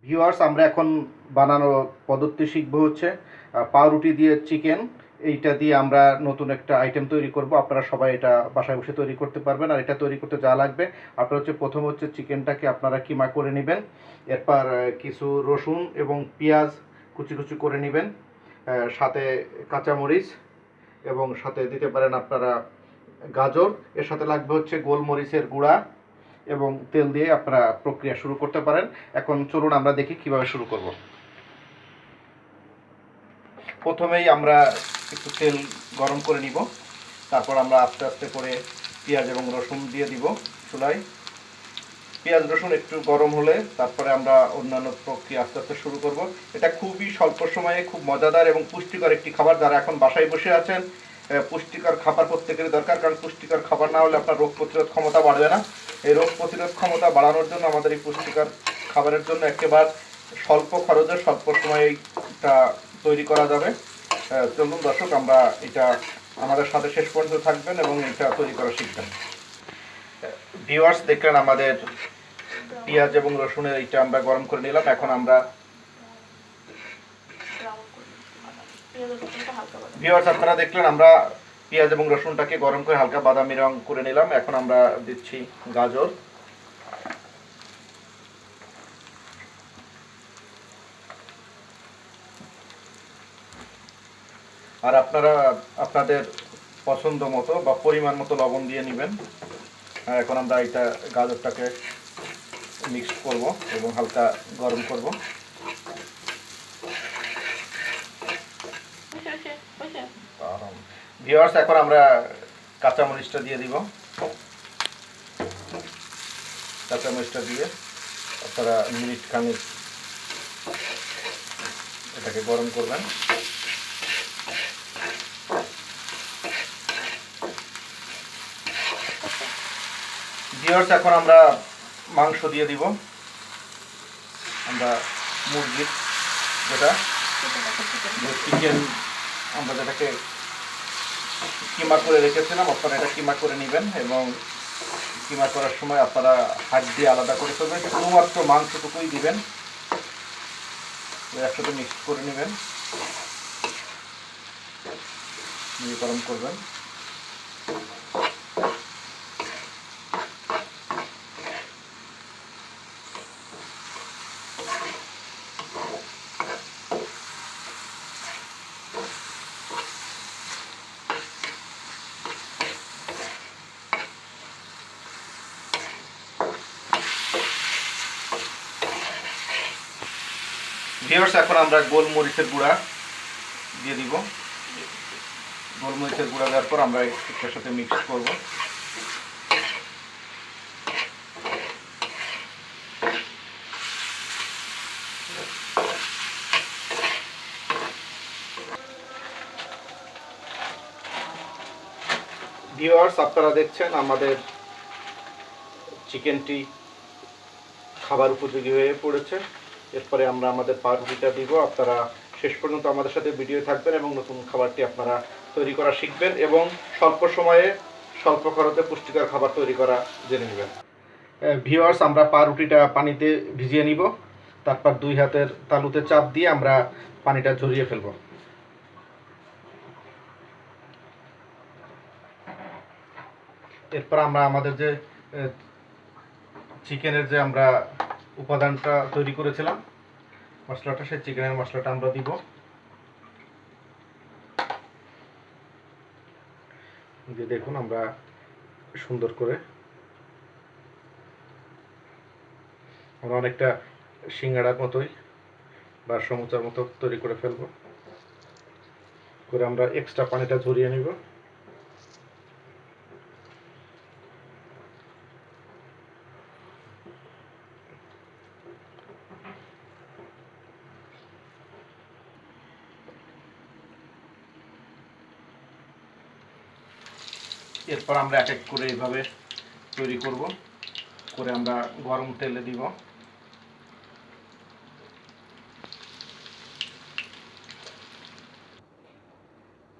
Viewers, আমরা এখন বানানোর পদ্ধতি শিখব হচ্ছে পাউরুটি দিয়ে চিকেন। এইটা দিয়ে আমরা নতুন একটা আইটেম তৈরি করব। আপনারা সবাই এটা বাসায় বসে তৈরি করতে পারবেন। আর এটা তৈরি করতে যা লাগবে, আপনারা প্রথম হচ্ছে চিকেনটাকে আপনারা কিমা করে নেবেন। এরপর কিছু রসুন এবং পেঁয়াজ কুচি কুচি করে নেবেন, সাথে কাঁচামরিচ, এবং সাথে দিতে পারেন আপনারা গাজর। এর সাথে লাগবে হচ্ছে গোলমরিচের গুঁড়া এবং তেল দিয়ে আপনারা প্রক্রিয়া শুরু করতে পারেন। এখন চলুন আমরা দেখি কিভাবে শুরু করব। প্রথমেই আমরা একটু তেল গরম করে নিব, তারপর আমরা আস্তে আস্তে করে পেঁয়াজ এবং রসুন দিয়ে দিব চুলায়। পেঁয়াজ রসুন একটু গরম হলে তারপরে আমরা অন্যান্য প্রক্রিয়া আস্তে আস্তে শুরু করব। এটা খুবই স্বল্প সময়ে খুব মজাদার এবং পুষ্টিকর একটি খাবার। যারা এখন বাসায় বসে আছেন, পুষ্টিকর খাবার প্রত্যেকেরই দরকার, কারণ পুষ্টিকর খাবার না হলে আপনার রোগ প্রতিরোধ ক্ষমতা বাড়বে না। এই রোগ প্রতিরোধ ক্ষমতা বাড়ানোর জন্য আমাদের এই পুষ্টিকর খাবারের জন্য একেবারে স্বল্প খরচে স্বল্প সময়ে এটা তৈরি করা যাবে। চলুন দর্শক, আমরা এটা আমাদের সাথে শেষ পর্যন্ত থাকবেন এবং এটা তৈরি করা শিখবেন। ভিউয়ার্স, দেখলেন আমাদের পেঁয়াজ এবং রসুনের এইটা আমরা গরম করে নিলাম। এখন আমরা ভিউয়ার্স, আপনারা দেখলেন আমরা পেঁয়াজ এবং রসুনটাকে গরম করে হালকা বাদামি রং করে নিলাম। এখন আমরা দিচ্ছি গাজর, আর আপনারা আপনাদের পছন্দ মতো বা পরিমাণ মতো লবণ দিয়ে নেবেন। এখন আমরা এটা গাজরটাকে মিক্স করব এবং হালকা গরম করব। ভিউয়ার্স, এখন আমরা কাঁচামরিচটা দিয়ে দিব। কাঁচামরিচটা দিয়ে আপনারা মিনিট খানিক এটাকে গরম করবেন। ভিউয়ার্স, এখন আমরা মাংস দিয়ে দিব। আমরা মুরগির যেটা চিকেন আমরা যেটাকে কিমা করে রেখেছিলাম, আপনারা এটা কিমা করে নেবেন এবং কিমা করার সময় আপনারা হাড় দিয়ে আলাদা করে ফেলবেন। শুধুমাত্র মাংসটুকুই দিবেন, একসাথে মিক্স করে নেবেন, গরম করবেন। ভিউয়ার্স, এখন আমরা গোলমরিচের গুঁড়া দিয়ে দিব। গোলমরিচের গুঁড়া দেওয়ার পর আমরা এটার সাথে মিক্স করব। ভিউয়ার্স, আপনারা দেখছেন আমাদের চিকেনটি খাবার উপযোগী হয়ে পড়েছে। এরপরে আমরা আমাদের পাউরুটিটা দিব। আপনারা শেষ পর্যন্ত আমাদের সাথে ভিডিও থাকবেন এবং নতুন খাবারটি আপনারা তৈরি করা শিখবেন এবং স্বল্প সময়ে স্বল্প খরচে পুষ্টিকর খাবার তৈরি করা জেনে নেবেন। ভিউয়ার্স, আমরা পাউরুটিটা পানিতে ভিজিয়ে নিব, তারপর দুই হাতের তালুতে চাপ দিয়ে আমরা পানিটা ঝরিয়ে ফেলব। এরপর আমরা আমাদের যে চিকেনের যে আমরা উপাদানটা তৈরি করেছিলাম মশলাটা, সেই চিকেনের মশলাটা আমরা দিব। দিয়ে দেখুন আমরা সুন্দর করে আমরা অনেকটা সিঙ্গাড়ার মতোই বা সমুচার মতো তৈরি করে ফেলব। করে আমরা এক্সট্রা পানিটা ঝরিয়ে নিব। এরপর আমরা এক এক করে এইভাবে তৈরি করব, করে আমরা গরম তেলে দিব।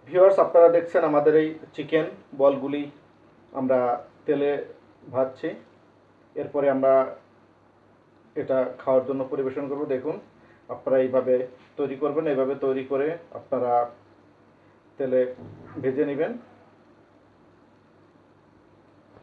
ভিউয়ার্স, আপনারা দেখছেন আমাদের এই চিকেন বলগুলি আমরা তেলে ভাজছি। এরপরে আমরা এটা খাওয়ার জন্য পরিবেশন করব। দেখুন আপনারা এইভাবে তৈরি করবেন, এইভাবে তৈরি করে আপনারা তেলে ভেজে নেবেন।